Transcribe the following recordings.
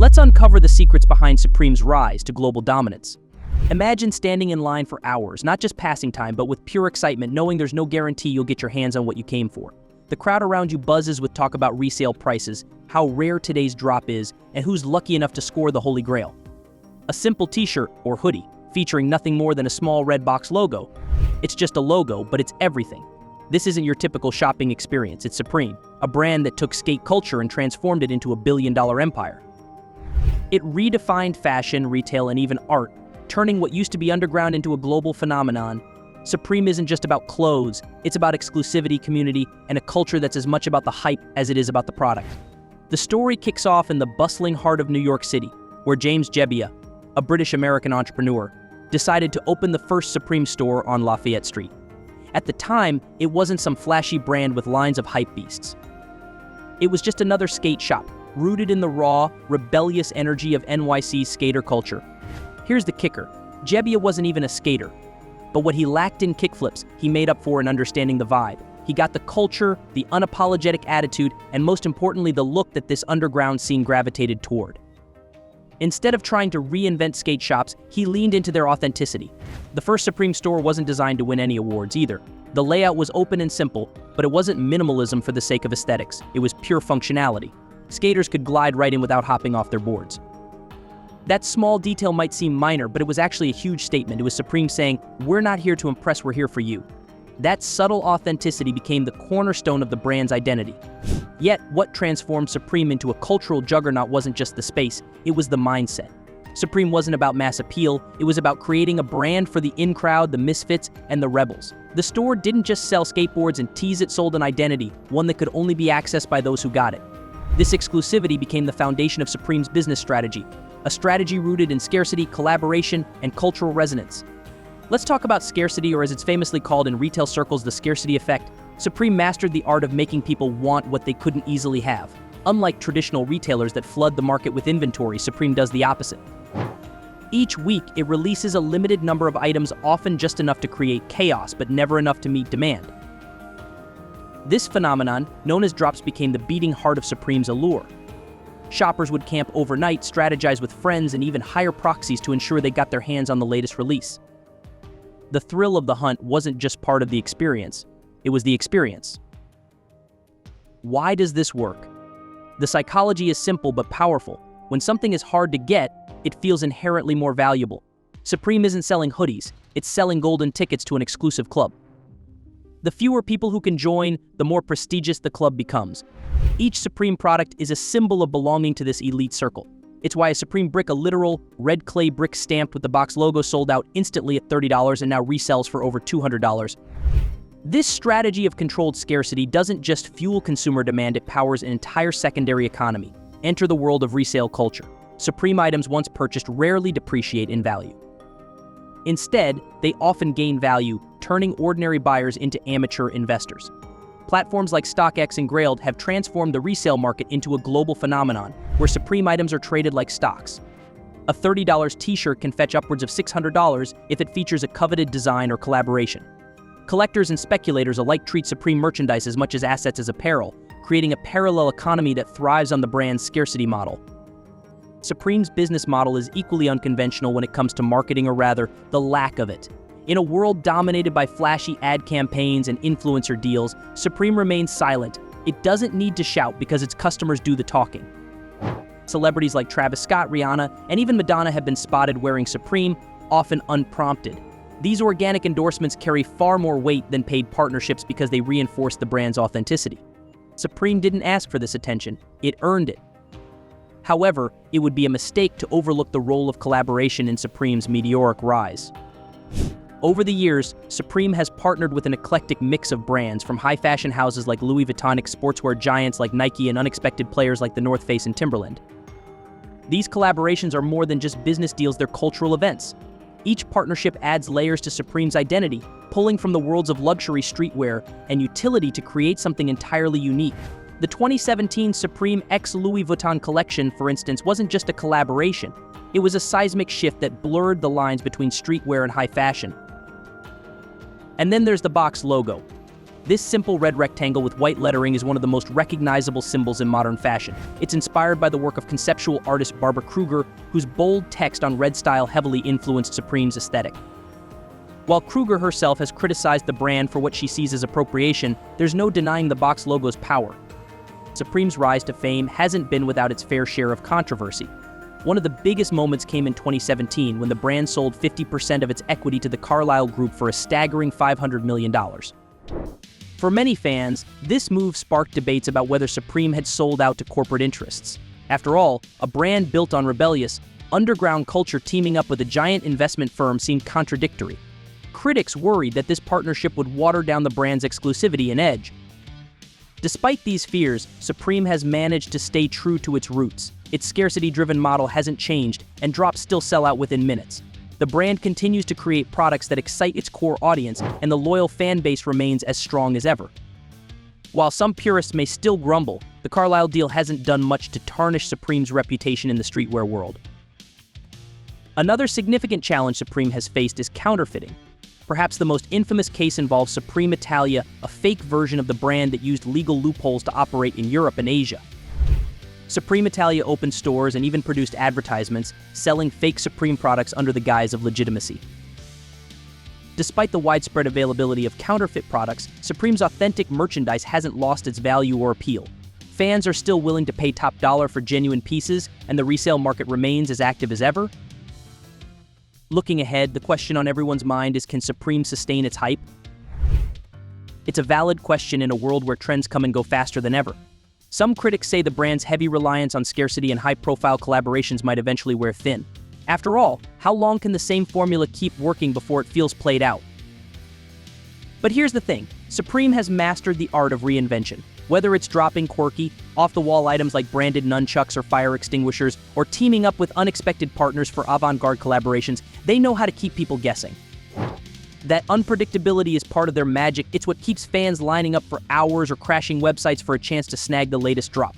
Let's uncover the secrets behind Supreme's rise to global dominance. Imagine standing in line for hours, not just passing time, but with pure excitement, knowing there's no guarantee you'll get your hands on what you came for. The crowd around you buzzes with talk about resale prices, how rare today's drop is, and who's lucky enough to score the Holy Grail. A simple t-shirt or hoodie, featuring nothing more than a small red box logo. It's just a logo, but it's everything. This isn't your typical shopping experience, it's Supreme, a brand that took skate culture and transformed it into a billion-dollar empire. It redefined fashion, retail, and even art, turning what used to be underground into a global phenomenon. Supreme isn't just about clothes, it's about exclusivity, community, and a culture that's as much about the hype as it is about the product. The story kicks off in the bustling heart of New York City, where James Jebbia, a British-American entrepreneur, decided to open the first Supreme store on Lafayette Street. At the time, it wasn't some flashy brand with lines of Hypebeasts. It was just another skate shop, rooted in the raw, rebellious energy of NYC's skater culture. Here's the kicker. Jebbia wasn't even a skater. But what he lacked in kickflips, he made up for in understanding the vibe. He got the culture, the unapologetic attitude, and most importantly, the look that this underground scene gravitated toward. Instead of trying to reinvent skate shops, he leaned into their authenticity. The first Supreme store wasn't designed to win any awards either. The layout was open and simple, but it wasn't minimalism for the sake of aesthetics. It was pure functionality. Skaters could glide right in without hopping off their boards. That small detail might seem minor, but it was actually a huge statement. It was Supreme saying, "We're not here to impress, we're here for you." That subtle authenticity became the cornerstone of the brand's identity. Yet, what transformed Supreme into a cultural juggernaut wasn't just the space, it was the mindset. Supreme wasn't about mass appeal, it was about creating a brand for the in-crowd, the misfits, and the rebels. The store didn't just sell skateboards and tease, it sold an identity, one that could only be accessed by those who got it. This exclusivity became the foundation of Supreme's business strategy, a strategy rooted in scarcity, collaboration, and cultural resonance. Let's talk about scarcity, or as it's famously called in retail circles, the scarcity effect. Supreme mastered the art of making people want what they couldn't easily have. Unlike traditional retailers that flood the market with inventory, Supreme does the opposite. Each week, it releases a limited number of items, often just enough to create chaos, but never enough to meet demand. This phenomenon, known as drops, became the beating heart of Supreme's allure. Shoppers would camp overnight, strategize with friends, and even hire proxies to ensure they got their hands on the latest release. The thrill of the hunt wasn't just part of the experience, it was the experience. Why does this work? The psychology is simple but powerful. When something is hard to get, it feels inherently more valuable. Supreme isn't selling hoodies, it's selling golden tickets to an exclusive club. The fewer people who can join, the more prestigious the club becomes. Each Supreme product is a symbol of belonging to this elite circle. It's why a Supreme brick, a literal red clay brick stamped with the box logo, sold out instantly at $30 and now resells for over $200. This strategy of controlled scarcity doesn't just fuel consumer demand, it powers an entire secondary economy. Enter the world of resale culture. Supreme items once purchased rarely depreciate in value. Instead, they often gain value, turning ordinary buyers into amateur investors. Platforms like StockX and Grailed have transformed the resale market into a global phenomenon, where Supreme items are traded like stocks. A $30 t-shirt can fetch upwards of $600 if it features a coveted design or collaboration. Collectors and speculators alike treat Supreme merchandise as much as assets as apparel, creating a parallel economy that thrives on the brand's scarcity model. Supreme's business model is equally unconventional when it comes to marketing, or rather, the lack of it. In a world dominated by flashy ad campaigns and influencer deals, Supreme remains silent. It doesn't need to shout because its customers do the talking. Celebrities like Travis Scott, Rihanna, and even Madonna have been spotted wearing Supreme, often unprompted. These organic endorsements carry far more weight than paid partnerships because they reinforce the brand's authenticity. Supreme didn't ask for this attention, it earned it. However, it would be a mistake to overlook the role of collaboration in Supreme's meteoric rise. Over the years, Supreme has partnered with an eclectic mix of brands, from high fashion houses like Louis Vuitton, sportswear giants like Nike, and unexpected players like the North Face and Timberland. These collaborations are more than just business deals, they're cultural events. Each partnership adds layers to Supreme's identity, pulling from the worlds of luxury, streetwear, and utility to create something entirely unique. The 2017 Supreme x Louis Vuitton collection, for instance, wasn't just a collaboration. It was a seismic shift that blurred the lines between streetwear and high fashion. And then there's the box logo. This simple red rectangle with white lettering is one of the most recognizable symbols in modern fashion. It's inspired by the work of conceptual artist Barbara Kruger, whose bold text on red style heavily influenced Supreme's aesthetic. While Kruger herself has criticized the brand for what she sees as appropriation, there's no denying the box logo's power. Supreme's rise to fame hasn't been without its fair share of controversy. One of the biggest moments came in 2017 when the brand sold 50% of its equity to the Carlyle Group for a staggering $500 million. For many fans, this move sparked debates about whether Supreme had sold out to corporate interests. After all, a brand built on rebellious, underground culture teaming up with a giant investment firm seemed contradictory. Critics worried that this partnership would water down the brand's exclusivity and edge. Despite these fears, Supreme has managed to stay true to its roots. Its scarcity-driven model hasn't changed, and drops still sell out within minutes. The brand continues to create products that excite its core audience, and the loyal fan base remains as strong as ever. While some purists may still grumble, the Carlyle deal hasn't done much to tarnish Supreme's reputation in the streetwear world. Another significant challenge Supreme has faced is counterfeiting. Perhaps the most infamous case involves Supreme Italia, a fake version of the brand that used legal loopholes to operate in Europe and Asia. Supreme Italia opened stores and even produced advertisements, selling fake Supreme products under the guise of legitimacy. Despite the widespread availability of counterfeit products, Supreme's authentic merchandise hasn't lost its value or appeal. Fans are still willing to pay top dollar for genuine pieces, and the resale market remains as active as ever. Looking ahead, the question on everyone's mind is, can Supreme sustain its hype? It's a valid question in a world where trends come and go faster than ever. Some critics say the brand's heavy reliance on scarcity and high-profile collaborations might eventually wear thin. After all, how long can the same formula keep working before it feels played out? But here's the thing, Supreme has mastered the art of reinvention. Whether it's dropping quirky, off-the-wall items like branded nunchucks or fire extinguishers, or teaming up with unexpected partners for avant-garde collaborations, they know how to keep people guessing. That unpredictability is part of their magic. It's what keeps fans lining up for hours or crashing websites for a chance to snag the latest drop.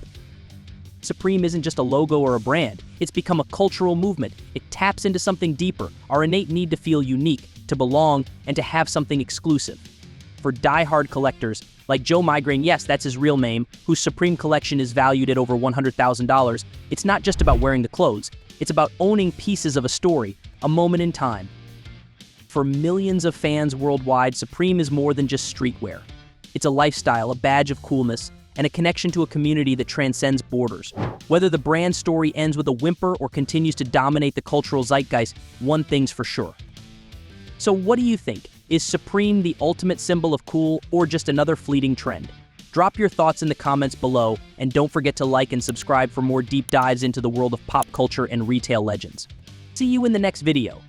Supreme isn't just a logo or a brand. It's become a cultural movement. It taps into something deeper, our innate need to feel unique, to belong, and to have something exclusive. For die-hard collectors, like Joe Migraine, yes, that's his real name, whose Supreme collection is valued at over $100,000, it's not just about wearing the clothes. It's about owning pieces of a story, a moment in time. For millions of fans worldwide, Supreme is more than just streetwear. It's a lifestyle, a badge of coolness, and a connection to a community that transcends borders. Whether the brand story ends with a whimper or continues to dominate the cultural zeitgeist, one thing's for sure. So what do you think? Is Supreme the ultimate symbol of cool, or just another fleeting trend? Drop your thoughts in the comments below, and don't forget to like and subscribe for more deep dives into the world of pop culture and retail legends. See you in the next video.